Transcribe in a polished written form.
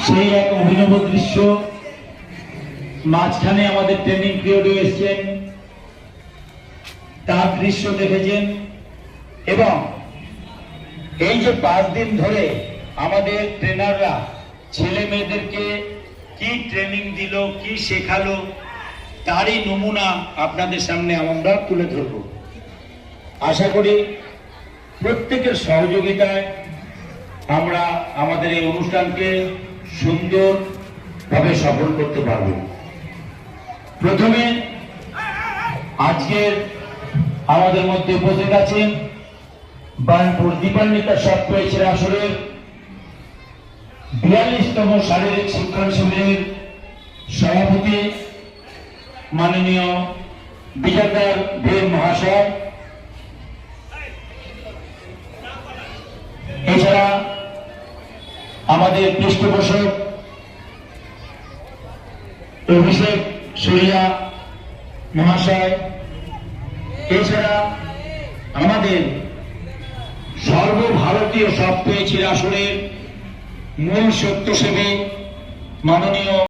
সেই এক অভিনব দৃশ্য। মাঝখানে আমাদের ট্রেনিং পিরিয়ডে এসেছেন, তার দৃশ্য দেখেছেন। এবং এই যে 5 দিন ধরে আমাদের ট্রেনাররা ছেলে মেয়েদেরকে কি ট্রেনিং দিল, কি শেখালো, তারই নমুনা আপনাদের সামনে আমরা তুলে ধরব। আশা করি প্রত্যেকের সহযোগিতায় আমরা আমাদের এই অনুষ্ঠানকে সুন্দরভাবে সফল করতে পারব। প্রথমে আজকের আমাদের মধ্যে উপস্থিত আছেন বার্নপুর দীপান্বিতা সব পেয়েছে আসরের 42তম শারীরিক শিক্ষণ শিবিরের সভাপতি মাননীয় বিজয়দার দেব মহাশয়। এছাড়া আমাদের পৃষ্ঠপোষক অভিষেক সরিয়া মহাশয়। এছাড়া আমাদের সর্বভারতীয় সব পেয়েছে আসরের মূল সত্যসেবী মাননীয়